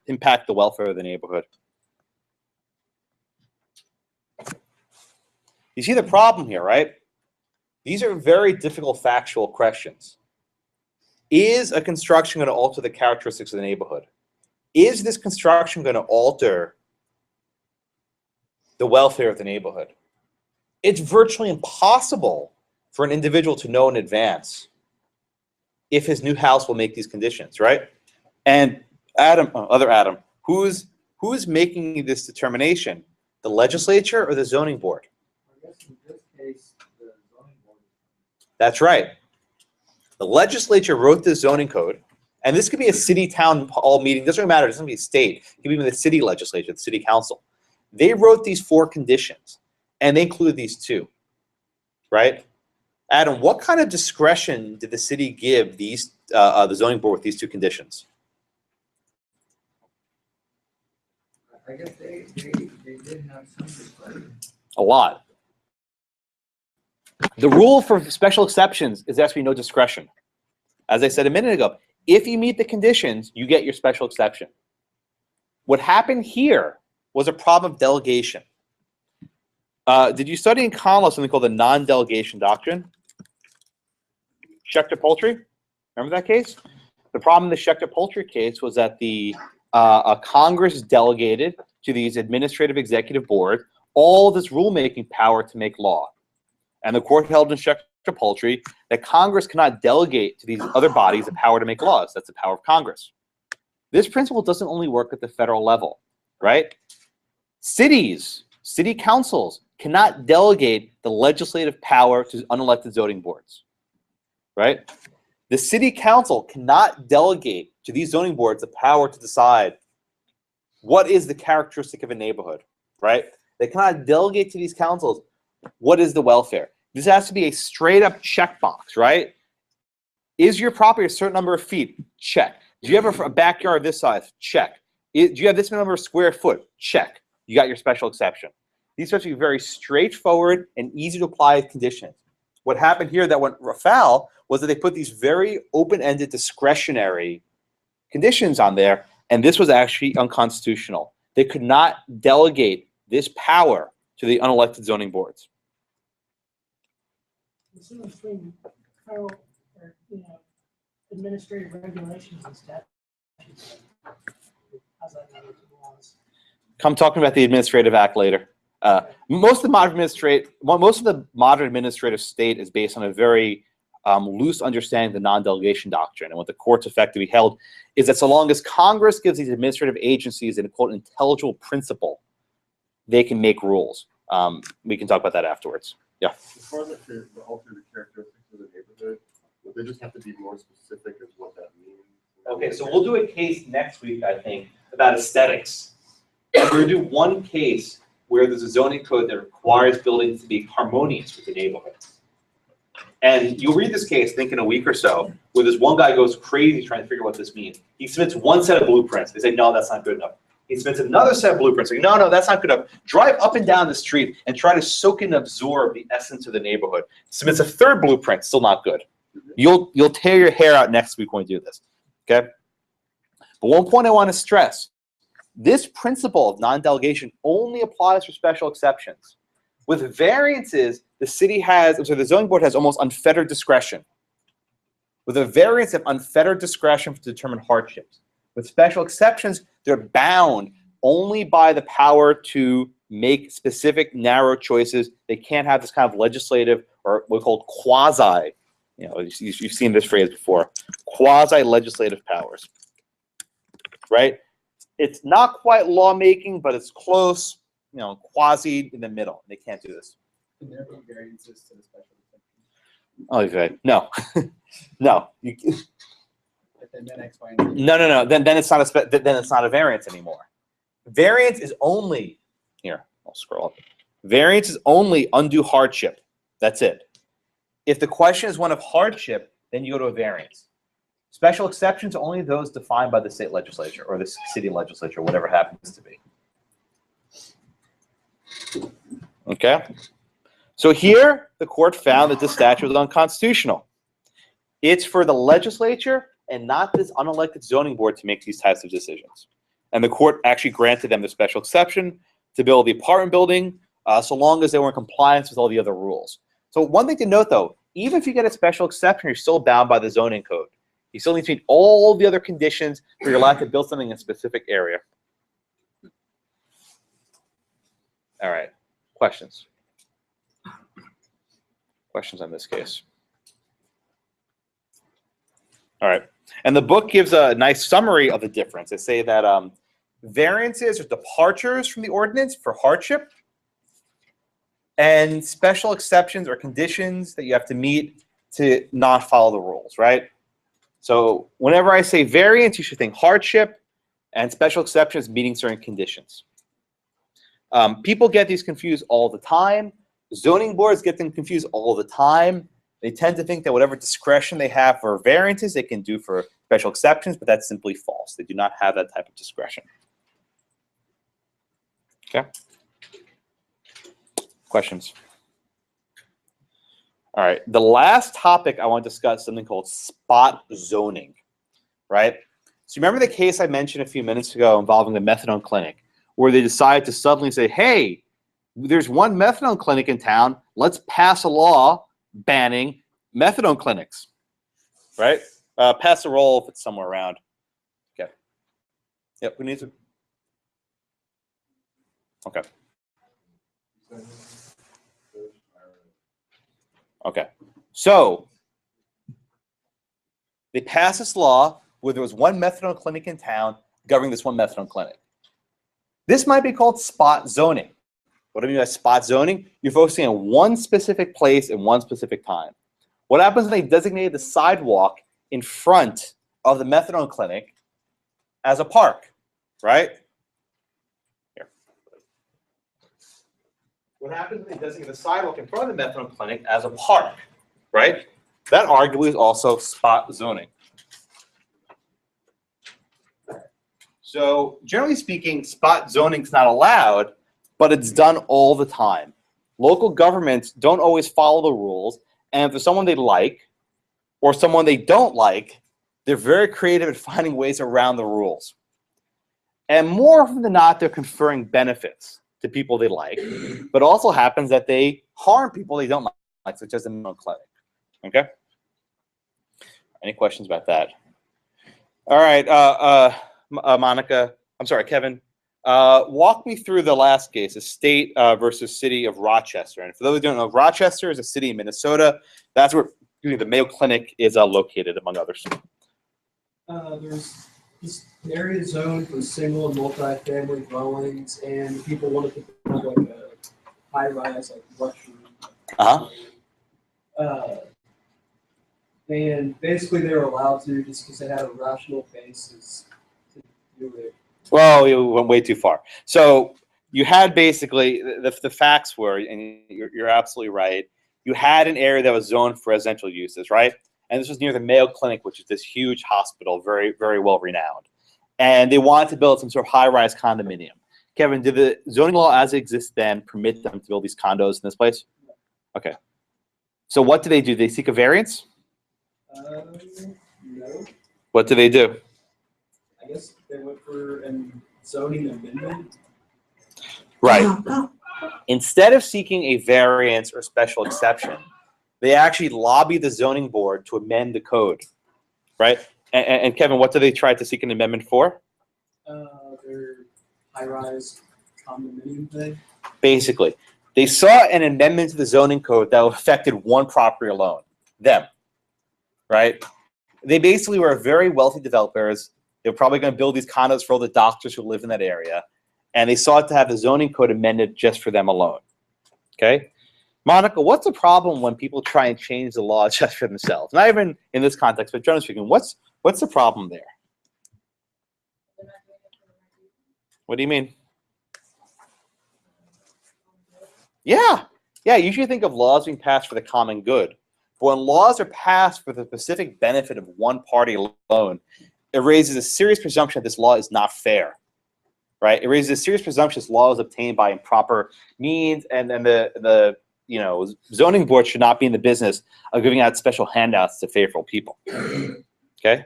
impact the welfare of the neighborhood? You see the problem here, right? These are very difficult factual questions. Is a construction going to alter the characteristics of the neighborhood? Is this construction going to alter the welfare of the neighborhood? It's virtually impossible for an individual to know in advance if his new house will make these conditions, right? And other Adam, who's making this determination? The legislature or the zoning board? I guess in this case, the zoning board. That's right. The legislature wrote the zoning code, and this could be a city town hall meeting. It doesn't really matter. It doesn't be a state. It could be even the city legislature, the city council. They wrote these 4 conditions, and they include these 2, right? Adam, what kind of discretion did the city give these the zoning board with these 2 conditions? I guess they did have some discretion. A lot. The rule for special exceptions is there has to be no discretion. As I said a minute ago, if you meet the conditions, you get your special exception. What happened here was a problem of delegation. Did you study in college something called the non-delegation doctrine? Schechter-Poultry? Remember that case? The problem in the Schechter-Poultry case was that the Congress delegated to these administrative executive board all this rulemaking power to make law. And the court held in Schechter-Poultry that Congress cannot delegate to these other bodies the power to make laws. That's the power of Congress. This principle doesn't only work at the federal level, right? Cities, city councils cannot delegate the legislative power to unelected zoning boards, right? The city council cannot delegate to these zoning boards the power to decide what is the characteristic of a neighborhood, right? They cannot delegate to these councils what is the welfare. This has to be a straight up checkbox, right? Is your property a certain number of feet? Check. Do you have a backyard this size? Check. Do you have this number of square foot? Check. You got your special exception. These are supposed to be very straightforward and easy to apply conditions. What happened here that went afoul was that they put these very open-ended discretionary conditions on there, and this was actually unconstitutional. They could not delegate this power to the unelected zoning boards. It's in between federal, or, administrative regulations and statutes. How's that not in the laws? I'm talking about the Administrative Act later. Most of the modern administrative state is based on a very loose understanding of the non-delegation doctrine. And what the courts effectively held is that so long as Congress gives these administrative agencies an quote intelligible principle, they can make rules. We can talk about that afterwards. Yeah. As far as the alter the characteristics of the neighborhood, would they just have to be more specific as what that means? Okay, so we'll do a case next week, I think, about aesthetics. And we're going to do one case where there's a zoning code that requires buildings to be harmonious with the neighborhood. And you'll read this case, I think, in a week or so, where this one guy goes crazy trying to figure out what this means. He submits one set of blueprints. They say, no, that's not good enough. He submits another set of blueprints. Saying, no, that's not good enough. Drive up and down the street and try to soak and absorb the essence of the neighborhood. Submits a third blueprint, still not good. You'll tear your hair out next week when we do this, okay? But one point I want to stress, this principle of non-delegation only applies for special exceptions. With variances, the zoning board has almost unfettered discretion. With a variance of unfettered discretion to determine hardships. With special exceptions, they're bound only by the power to make specific narrow choices. They can't have this kind of legislative or what we call quasi, you've seen this phrase before, quasi-legislative powers, right? It's not quite lawmaking, but it's close, quasi in the middle. They can't do this. Can there be variances to the special exception? Oh, okay. No, no. Then X, Y, and Z. No. Then it's not a variance anymore. Variance is only here. I'll scroll up. Variance is only undue hardship. That's it. If the question is one of hardship, then you go to a variance. Special exceptions are only those defined by the state legislature or the city legislature, whatever it happens to be. Okay. So here, the court found that the statute was unconstitutional. It's for the legislature and not this unelected zoning board to make these types of decisions. And the court actually granted them the special exception to build the apartment building so long as they were in compliance with all the other rules. So one thing to note, though, even if you get a special exception, you're still bound by the zoning code. You still need to meet all the other conditions for you're allowed to build something in a specific area. All right. Questions? Questions on this case? All right. And the book gives a nice summary of the difference. They say that variances are departures from the ordinance for hardship, and special exceptions are conditions that you have to meet to not follow the rules, right? So whenever I say variance, you should think hardship, and special exceptions meeting certain conditions. People get these confused all the time. Zoning boards get them confused all the time. They tend to think that whatever discretion they have for variances, they can do for special exceptions, but that's simply false. They do not have that type of discretion. Okay. Questions? All right. The last topic I want to discuss is something called spot zoning, right? So remember the case I mentioned a few minutes ago involving the methadone clinic, where they decide to suddenly say, hey, there's one methadone clinic in town. Let's pass a law banning methadone clinics, right? Pass a roll if it's somewhere around. Okay. Yep, who needs it? Okay. Okay. So they passed this law where there was one methadone clinic in town governing this one methadone clinic. This might be called spot zoning. What do I mean by spot zoning? You're focusing on one specific place and one specific time. What happens when they designate the sidewalk in front of the methadone clinic as a park, right? Here. What happens when they designate the sidewalk in front of the methadone clinic as a park, right? That arguably is also spot zoning. So generally speaking, spot zoning is not allowed, but it's done all the time. Local governments don't always follow the rules, and if there's someone they like or someone they don't like, they're very creative at finding ways around the rules. And more often than not, they're conferring benefits to people they like, but it also happens that they harm people they don't like, such as the methadone clinic. Okay? Any questions about that? All right, Monica, I'm sorry, Kevin. Walk me through the last case, the state versus City of Rochester. And for those who don't know, Rochester is a city in Minnesota. That's where the Mayo Clinic is located, among others. There's this area zoned for single and multi-family dwellings, and people wanted to build like a high-rise, like luxury. And basically they were allowed to just because they had a rational basis to do it. Well, you went way too far. So you had basically, the facts were, and you're absolutely right, you had an area that was zoned for residential uses, right? And this was near the Mayo Clinic, which is this huge hospital, very, very well renowned. And they wanted to build some sort of high-rise condominium. Kevin, did the zoning law as it exists then permit them to build these condos in this place? Okay. So what do? They seek a variance? No. What do they do? I guess they went for a zoning amendment. Right. Instead of seeking a variance or special exception, they actually lobby the zoning board to amend the code, right? And Kevin, what do they try to seek an amendment for? Their high-rise condominium thing. Basically, they saw an amendment to the zoning code that affected one property alone, them, right? They basically were very wealthy developers. They were probably going to build these condos for all the doctors who live in that area. And they sought to have the zoning code amended just for them alone, okay? Monica, what's the problem when people try and change the law just for themselves? Not even in this context, but generally speaking, what's the problem there? What do you mean? Yeah. Yeah, you usually think of laws being passed for the common good. But when laws are passed for the specific benefit of one party alone, it raises a serious presumption that this law is not fair, right? It raises a serious presumption this law is obtained by improper means, and then the zoning board should not be in the business of giving out special handouts to favorable people. Okay.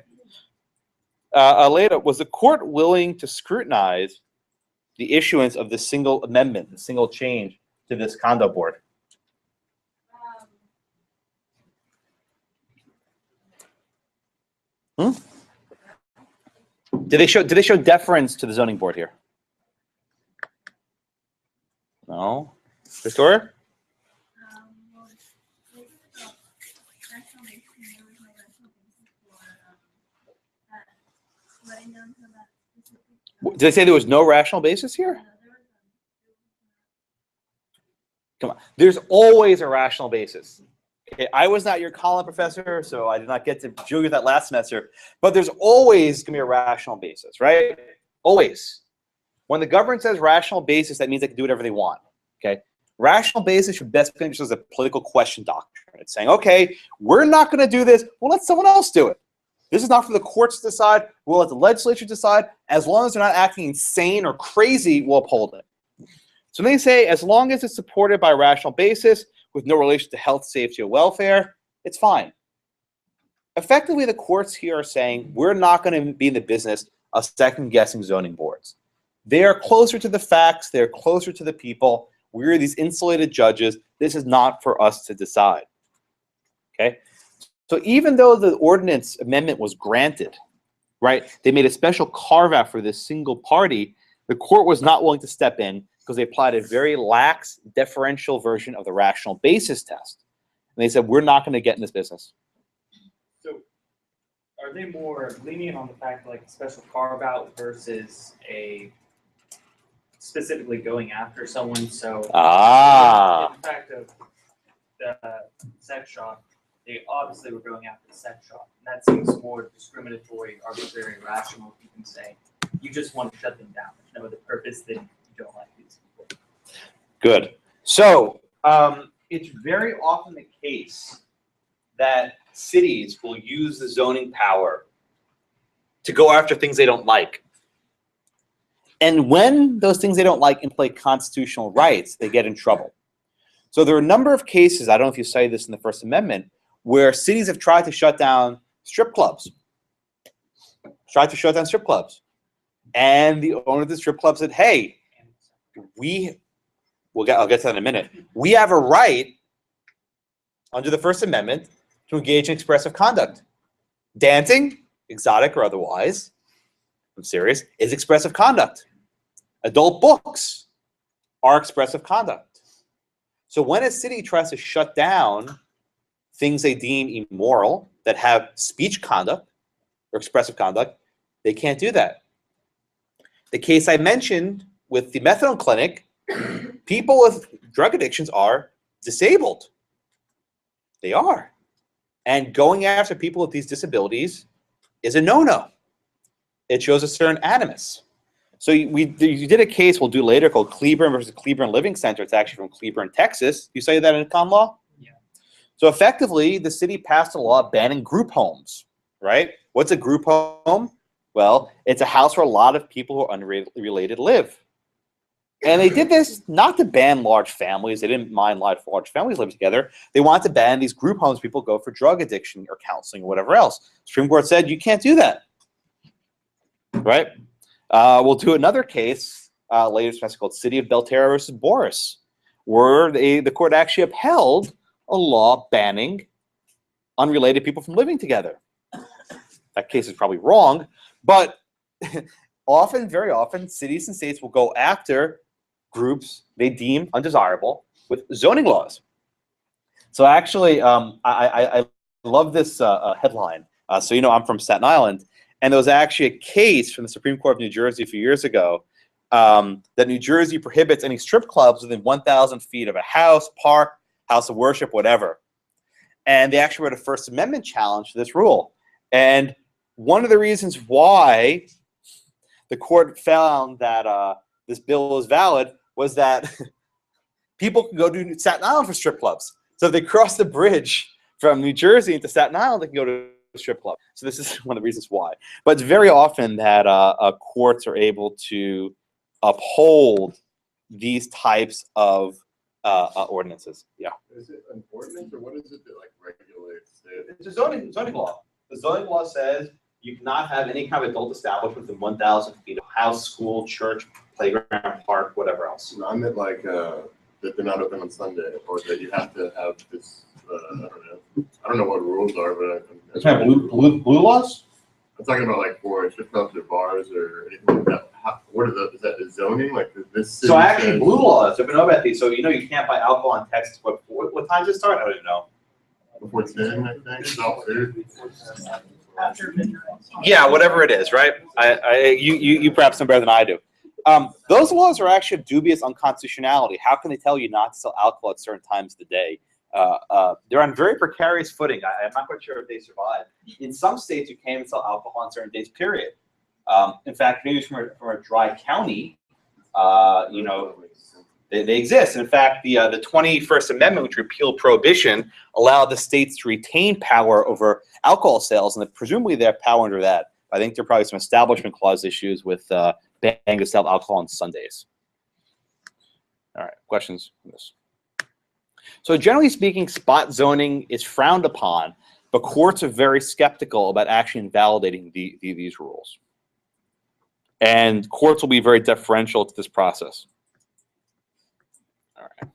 Later, was the court willing to scrutinize the issuance of the single amendment, the single change to this condo board? Did they show deference to the zoning board here? No. Victoria? Did they say there was no rational basis here? Come on. There's always a rational basis. Okay, I was not your Colin professor, so I did not get to deal with that last semester. But there's always going to be a rational basis, right? Always. When the government says rational basis, that means they can do whatever they want. Okay? Rational basis should best be just as a political question doctrine. It's saying, okay, we're not going to do this. Well, let someone else do it. This is not for the courts to decide. We'll let the legislature decide. As long as they're not acting insane or crazy, we'll uphold it. So they say, as long as it's supported by a rational basis with no relation to health, safety, or welfare, it's fine. Effectively, the courts here are saying, we're not going to be in the business of second-guessing zoning boards. They are closer to the facts. They're closer to the people. We're these insulated judges. This is not for us to decide. Okay? So even though the ordinance amendment was granted, right, they made a special carve-out for this single party, the court was not willing to step in because they applied a very lax, deferential version of the rational basis test. And they said, we're not going to get in this business. So are they more lenient on the fact like special carve out versus a specifically going after someone? So in fact of the sex shop, they obviously were going after the sex shop. And that seems more discriminatory, arbitrary, irrational. You can say you just want to shut them down. There's no other purpose than you don't like these people. Good. So it's very often the case that cities will use the zoning power to go after things they don't like. And when those things they don't like implicate constitutional rights, they get in trouble. So there are a number of cases, I don't know if you cited this in the First Amendment, where cities have tried to shut down strip clubs. Tried to shut down strip clubs. And the owner of the strip club said, hey, I'll get to that in a minute. We have a right under the First Amendment to engage in expressive conduct. Dancing, exotic or otherwise, I'm serious, is expressive conduct. Adult books are expressive conduct. So when a city tries to shut down things they deem immoral that have speech conduct or expressive conduct, they can't do that. The case I mentioned with the methadone clinic, people with drug addictions are disabled. They are. And going after people with these disabilities is a no-no. It shows a certain animus. So you did a case we'll do later called Cleburne versus Cleburne Living Center. It's actually from Cleburne, Texas. You say that in con law? Yeah. So effectively, the city passed a law banning group homes, right? What's a group home? Well, it's a house where a lot of people who are unrelated live. And they did this not to ban large families. They didn't mind large families living together. They wanted to ban these group homes. People go for drug addiction or counseling or whatever else. Supreme Court said you can't do that, right? We'll do another case later, it's called City of Belterra versus Boris, where the court actually upheld a law banning unrelated people from living together. That case is probably wrong, but very often, cities and states will go after groups they deem undesirable with zoning laws. So actually, I love this headline. So you know I'm from Staten Island, and there was actually a case from the Supreme Court of New Jersey a few years ago that New Jersey prohibits any strip clubs within 1,000 feet of a house, park, house of worship, whatever. And they actually wrote a First Amendment challenge to this rule. And one of the reasons why the court found that this bill was valid was that people can go to Staten Island for strip clubs. So if they cross the bridge from New Jersey into Staten Island, they can go to a strip club. So this is one of the reasons why. But it's very often that courts are able to uphold these types of ordinances. Yeah. Is it an ordinance or what is it that like regulates it? It's a zoning law. The zoning law says you cannot have any kind of adult establishment within 1,000 feet of house, school, church, playground, park, whatever else. No, I meant like that they're not open on Sunday, or that you have to have this. I don't know what rules are, but It's kind of blue laws. I'm talking about like for strip clubs or bars or anything like that. Is that the zoning? Like this? So actually, blue laws. I've been over at these. So you know you can't buy alcohol in Texas. What time does it start? I don't even know. Before 10, I think. It's all food. Yeah, whatever it is, right? You perhaps know better than I do. Those laws are actually of dubious unconstitutionality. How can they tell you not to sell alcohol at certain times of the day? They're on very precarious footing. I'm not quite sure if they survive. In some states, you can't even sell alcohol on certain days, period. In fact, maybe from a dry county, you know, they exist. In fact, the 21st Amendment, which repealed prohibition, allowed the states to retain power over alcohol sales, and presumably they have power under that. I think there are probably some establishment clause issues with banning to sell alcohol on Sundays. All right, questions on this? So generally speaking, spot zoning is frowned upon, but courts are very skeptical about actually invalidating these rules. And courts will be very deferential to this process. All right.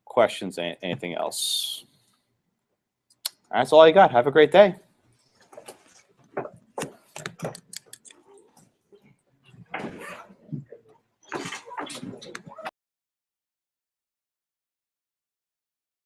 Questions, anything else? All right, that's all I got. Have a great day.